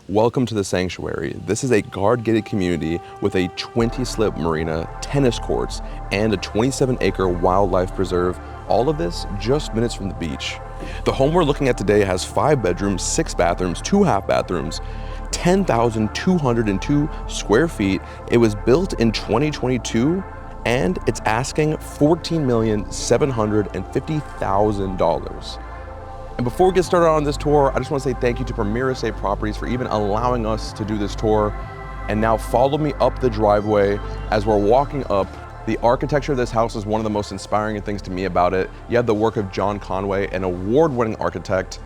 Welcome to the Sanctuary. This is a guard-gated community with a 20-slip marina, tennis courts, and a 27-acre wildlife preserve. All of this just minutes from the beach. The home we're looking at today has 5 bedrooms, 6 bathrooms, 2 half bathrooms, 10,202 square feet. It was built in 2022, and it's asking $14,750,000. And before we get started on this tour, I just want to say thank you to Premier Estate Properties for even allowing us to do this tour. And now follow me up the driveway as we're walking up. The architecture of this house is one of the most inspiring things to me about it. You have the work of John Conway, an award-winning architect.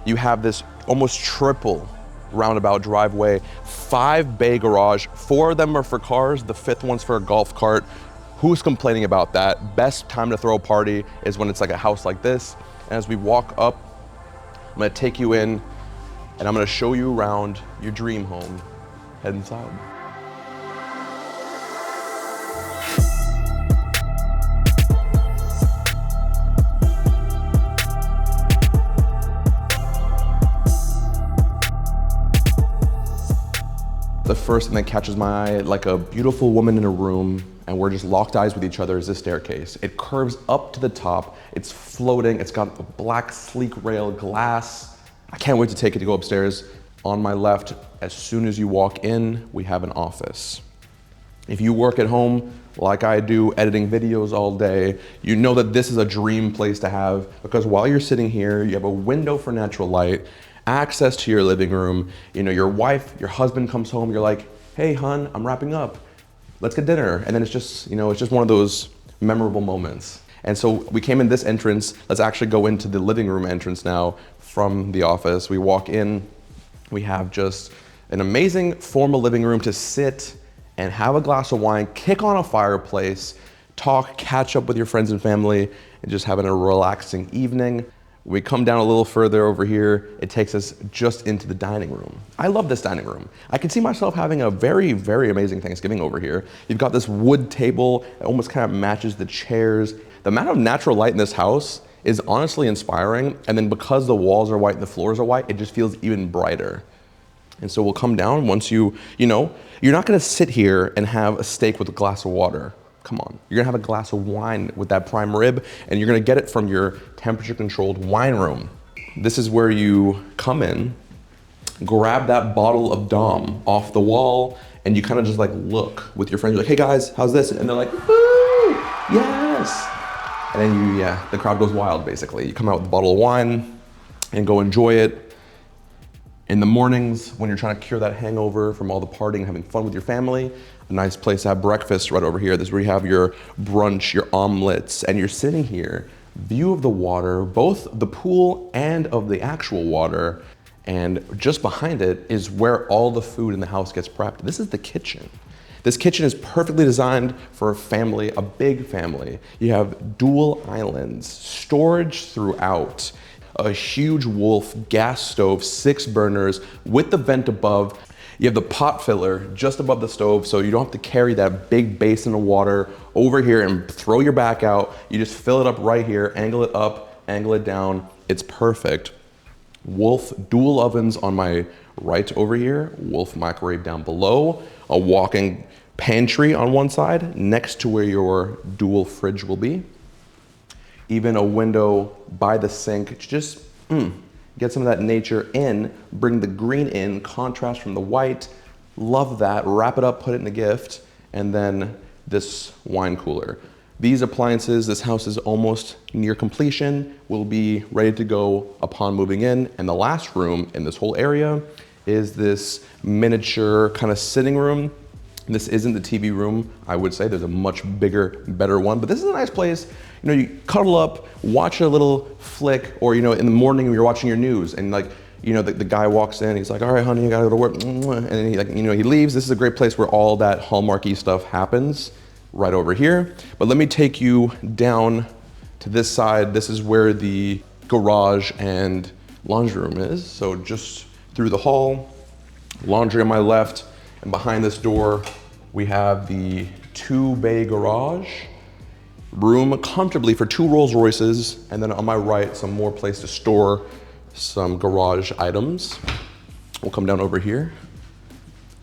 You have this almost triple roundabout driveway, 5 bay garage, 4 of them are for cars, the 5th one's for a golf cart. Who's complaining about that? Best time to throw a party is when it's like a house like this. And as we walk up, I'm gonna take you in and I'm gonna show you around your dream home. Head inside. The first thing that catches my eye, like a beautiful woman in a room, and we're just locked eyes with each other, is this staircase. It curves up to the top, it's floating, it's got a black sleek rail glass. I can't wait to take it to go upstairs. On my left, as soon as you walk in, we have an office. If you work at home, like I do, editing videos all day, you know that this is a dream place to have, because while you're sitting here, you have a window for natural light, access to your living room. You know, your wife, your husband comes home, you're like, hey hun, I'm wrapping up. Let's get dinner. And then it's just, you know, it's just one of those memorable moments. And so we came in this entrance. Let's actually go into the living room entrance now from the office. We walk in, we have just an amazing formal living room to sit and have a glass of wine, kick on a fireplace, talk, catch up with your friends and family, and just having a relaxing evening. We come down a little further over here, it takes us just into the dining room. I love this dining room. I can see myself having a very, very amazing Thanksgiving over here. You've got this wood table that almost kind of matches the chairs. The amount of natural light in this house is honestly inspiring. And then because the walls are white and the floors are white, it just feels even brighter. And so we'll come down once you know, you're not gonna sit here and have a steak with a glass of water. Come on, you're gonna have a glass of wine with that prime rib, and you're gonna get it from your temperature controlled wine room. This is where you come in, grab that bottle of Dom off the wall, and you kind of just like look with your friends, you're like, hey guys, how's this? And they're like, woo, yes. And then the crowd goes wild basically. You come out with a bottle of wine and go enjoy it. In the mornings, when you're trying to cure that hangover from all the partying and having fun with your family, a nice place to have breakfast right over here. This is where you have your brunch, your omelets, and you're sitting here, view of the water, both the pool and of the actual water, and just behind it is where all the food in the house gets prepped. This is the kitchen. This kitchen is perfectly designed for a family, a big family. You have dual islands, storage throughout, a huge Wolf gas stove, 6 burners with the vent above. You have the pot filler just above the stove, so you don't have to carry that big basin of water over here and throw your back out. You just fill it up right here, angle it up, angle it down. It's perfect. Wolf dual ovens on my right over here, Wolf microwave down below, a walk-in pantry on one side next to where your dual fridge will be. Even a window by the sink to just get some of that nature in, bring the green in, contrast from the white. Love that, wrap it up, put it in a gift, and then this wine cooler. These appliances, this house is almost near completion, will be ready to go upon moving in. And the last room in this whole area is this miniature kind of sitting room. This isn't the TV room, I would say. There's a much bigger, better one, but this is a nice place. You know, you cuddle up, watch a little flick, or, you know, in the morning you're watching your news and like, you know, the guy walks in, he's like, all right, honey, you gotta go to work. And then he, like, you know, he leaves. This is a great place where all that Hallmarky stuff happens right over here. But let me take you down to this side. This is where the garage and laundry room is. So just through the hall, laundry on my left, and behind this door, we have the 2 bay garage, room comfortably for 2 Rolls Royces, and then on my right, some more place to store some garage items. We'll come down over here.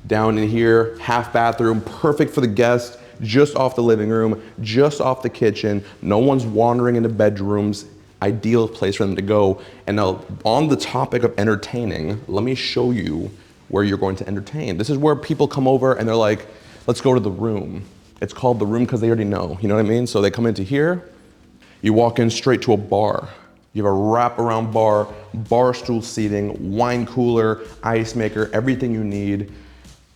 Down in here, half bathroom, perfect for the guests, just off the living room, just off the kitchen. No one's wandering into bedrooms. Ideal place for them to go. And now, on the topic of entertaining, let me show you where you're going to entertain. This is where people come over and they're like, let's go to the room. It's called the room because they already know, you know what I mean? So they come into here, you walk in straight to a bar. You have a wraparound bar, bar stool seating, wine cooler, ice maker, everything you need.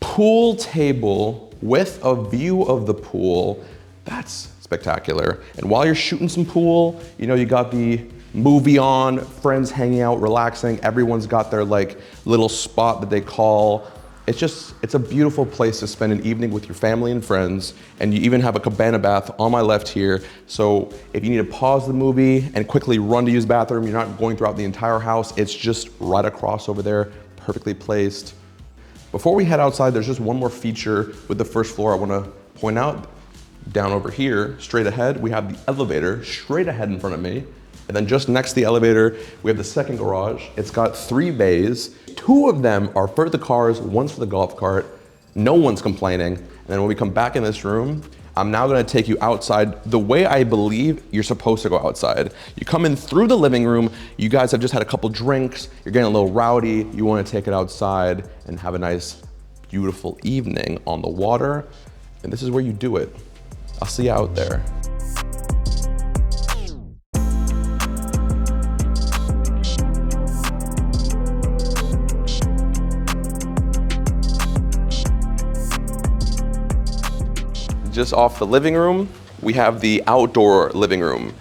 Pool table with a view of the pool. That's spectacular. And while you're shooting some pool, you know, you got the movie on, friends hanging out, relaxing. Everyone's got their like little spot that they call. It's a beautiful place to spend an evening with your family and friends. And you even have a cabana bath on my left here. So if you need to pause the movie and quickly run to use the bathroom, you're not going throughout the entire house. It's just right across over there, perfectly placed. Before we head outside, there's just one more feature with the first floor I want to point out. Down over here, straight ahead, we have the elevator straight ahead in front of me. And then just next to the elevator, we have the second garage. It's got 3 bays. 2 of them are for the cars, one's for the golf cart. No one's complaining. And then when we come back in this room, I'm now gonna take you outside the way I believe you're supposed to go outside. You come in through the living room, you guys have just had a couple drinks, you're getting a little rowdy, you wanna take it outside and have a nice, beautiful evening on the water. And this is where you do it. I'll see you out there. Just off the living room, we have the outdoor living room.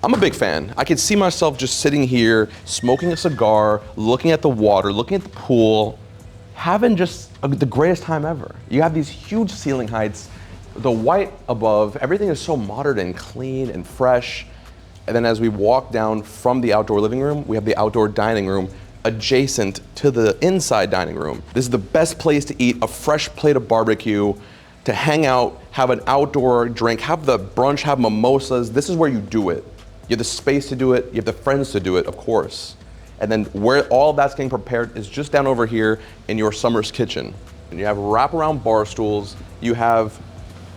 I'm a big fan. I could see myself just sitting here, smoking a cigar, looking at the water, looking at the pool, having just the greatest time ever. You have these huge ceiling heights, the white above, everything is so modern and clean and fresh. And then as we walk down from the outdoor living room, we have the outdoor dining room adjacent to the inside dining room. This is the best place to eat a fresh plate of barbecue, to hang out, have an outdoor drink, have the brunch, have mimosas. This is where you do it. You have the space to do it, you have the friends to do it, of course. And then where all of that's getting prepared is just down over here in your summer's kitchen. And you have wraparound bar stools, you have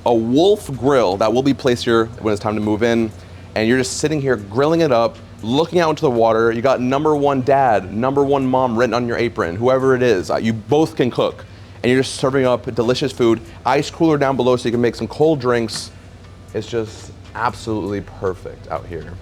a Wolf grill that will be placed here when it's time to move in. And you're just sitting here grilling it up, looking out into the water. You got #1 dad, #1 mom written on your apron, whoever it is. You both can cook. And you're just serving up delicious food. Ice cooler down below so you can make some cold drinks. It's just absolutely perfect out here.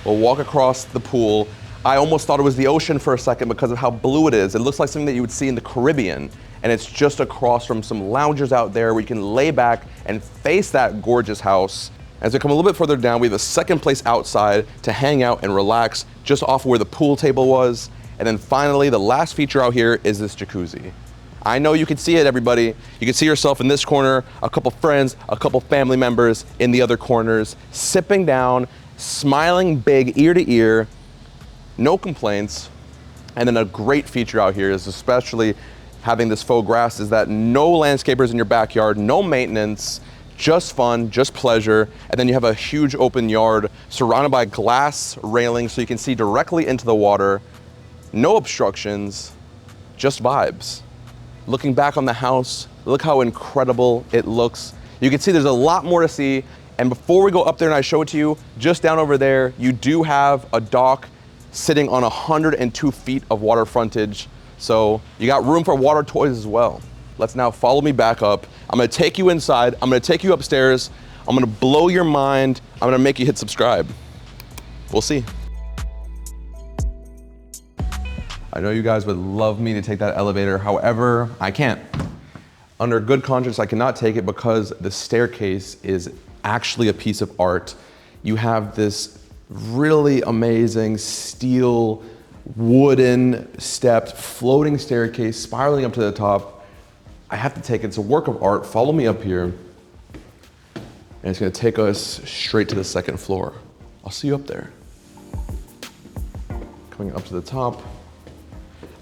We'll walk across the pool. I almost thought it was the ocean for a second because of how blue it is. It looks like something that you would see in the Caribbean. And it's just across from some loungers out there where you can lay back and face that gorgeous house. As we come a little bit further down, we have a second place outside to hang out and relax just off where the pool table was. And then finally, the last feature out here is this jacuzzi. I know you can see it, everybody. You can see yourself in this corner, a couple friends, a couple family members in the other corners, sipping down, smiling big ear to ear, no complaints. And then a great feature out here is especially having this faux grass is that no landscapers in your backyard, no maintenance, just fun, just pleasure. And then you have a huge open yard surrounded by glass railings so you can see directly into the water, no obstructions, just vibes. Looking back on the house, look how incredible it looks. You can see there's a lot more to see. And before we go up there and I show it to you, just down over there, you do have a dock sitting on 102 feet of water frontage. So you got room for water toys as well. Let's now follow me back up. I'm gonna take you inside. I'm gonna take you upstairs. I'm gonna blow your mind. I'm gonna make you hit subscribe. We'll see. I know you guys would love me to take that elevator. However, I can't. Under good conscience, I cannot take it because the staircase is actually a piece of art. You have this really amazing steel, wooden stepped, floating staircase spiraling up to the top. I have to take it. It's a work of art. Follow me up here. And it's gonna take us straight to the second floor. I'll see you up there. Coming up to the top.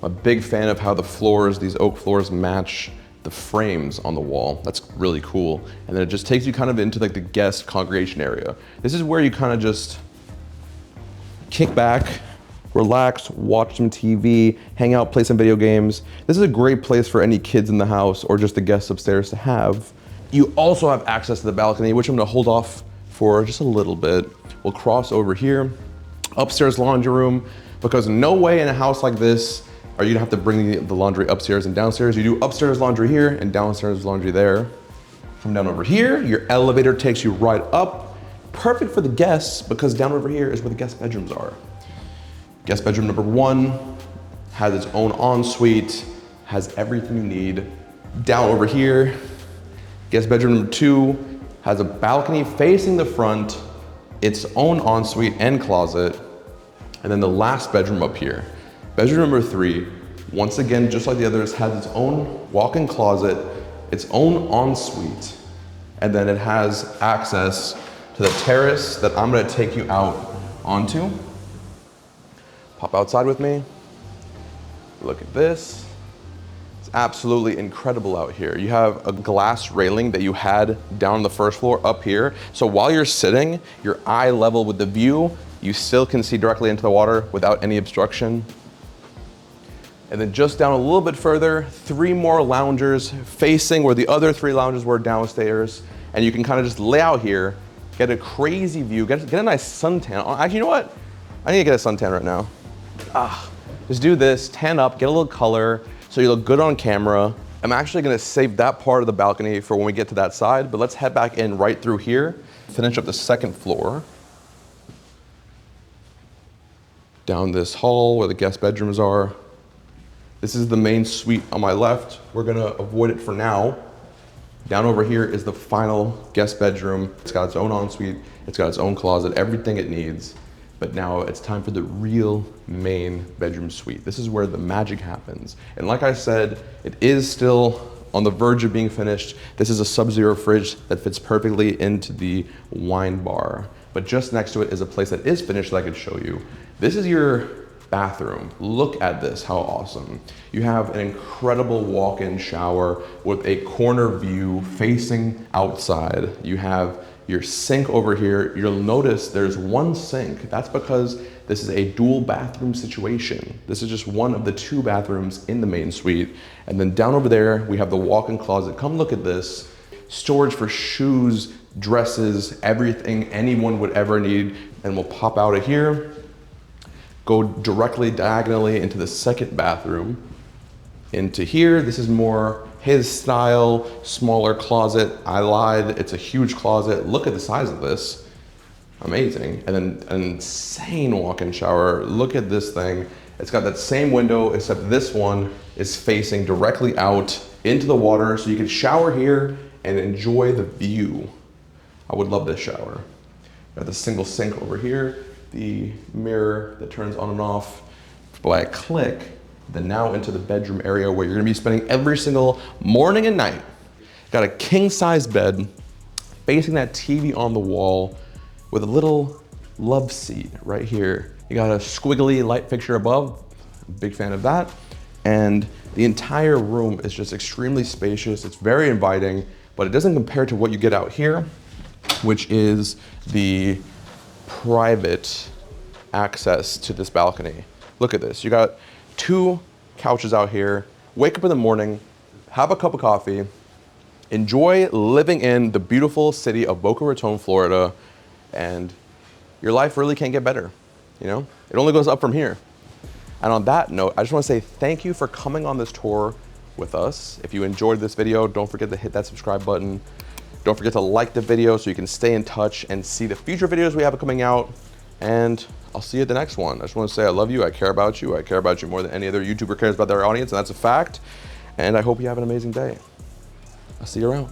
I'm a big fan of how the floors, these oak floors, match the frames on the wall. That's really cool. And then it just takes you kind of into like the guest congregation area. This is where you kind of just kick back, relax, watch some TV, hang out, play some video games. This is a great place for any kids in the house or just the guests upstairs to have. You also have access to the balcony, which I'm gonna hold off for just a little bit. We'll cross over here, upstairs laundry room, because no way in a house like this are you gonna have to bring the laundry upstairs and downstairs. You do upstairs laundry here and downstairs laundry there. Come down over here, your elevator takes you right up. Perfect for the guests because down over here is where the guest bedrooms are. Guest bedroom number 1 has its own ensuite, has everything you need. Down over here, guest bedroom number 2 has a balcony facing the front, its own ensuite and closet. And then the last bedroom up here, bedroom number 3, once again, just like the others, has its own walk-in closet, its own ensuite, and then it has access to the terrace that I'm gonna take you out onto. Pop outside with me. Look at this. It's absolutely incredible out here. You have a glass railing that you had down on the first floor up here. So while you're sitting, you're eye level with the view, you still can see directly into the water without any obstruction. And then just down a little bit further, 3 more loungers facing where the other 3 lounges were downstairs. And you can kind of just lay out here, get a crazy view, get a nice suntan. Actually, you know what? I need to get a suntan right now. Just do this, tan up, get a little color so you look good on camera. I'm actually gonna save that part of the balcony for when we get to that side, but let's head back in right through here, finish up the 2nd floor. Down this hall where the guest bedrooms are. This is the main suite on my left. We're gonna avoid it for now. Down over here is the final guest bedroom. It's got its own ensuite, it's got its own closet, everything it needs. But now it's time for the real main bedroom suite. This is where the magic happens. And like I said, it is still on the verge of being finished. This is a Sub-Zero fridge that fits perfectly into the wine bar. But just next to it is a place that is finished that I could show you. This is your bathroom. Look at this, how awesome. You have an incredible walk-in shower with a corner view facing outside. You have your sink over here. You'll notice there's 1 sink. That's because this is a dual bathroom situation. This is just one of the 2 bathrooms in the main suite. And then down over there, we have the walk-in closet. Come look at this. Storage for shoes, dresses, everything anyone would ever need. And we'll pop out of here, go directly diagonally into the 2nd bathroom. Into here, this is more his style, smaller closet. I lied, it's a huge closet. Look at the size of this, amazing. And then an insane walk-in shower. Look at this thing. It's got that same window, except this one is facing directly out into the water, so you can shower here and enjoy the view. I would love this shower. Got the single sink over here, the mirror that turns on and off by a click, then now into the bedroom area where you're gonna be spending every single morning and night. Got a king-size bed facing that TV on the wall with a little love seat right here. You got a squiggly light fixture above, big fan of that. And the entire room is just extremely spacious. It's very inviting, but it doesn't compare to what you get out here, which is the private access to this balcony. Look at this, you got 2 couches out here. Wake up in the morning, have a cup of coffee, enjoy living in the beautiful city of Boca Raton, Florida, and your life really can't get better, you know? It only goes up from here. And on that note, I just wanna say thank you for coming on this tour with us. If you enjoyed this video, don't forget to hit that subscribe button. Don't forget to like the video so you can stay in touch and see the future videos we have coming out. And I'll see you at the next one. I just want to say I love you, I care about you. I care about you more than any other YouTuber cares about their audience, and that's a fact. And I hope you have an amazing day. I'll see you around.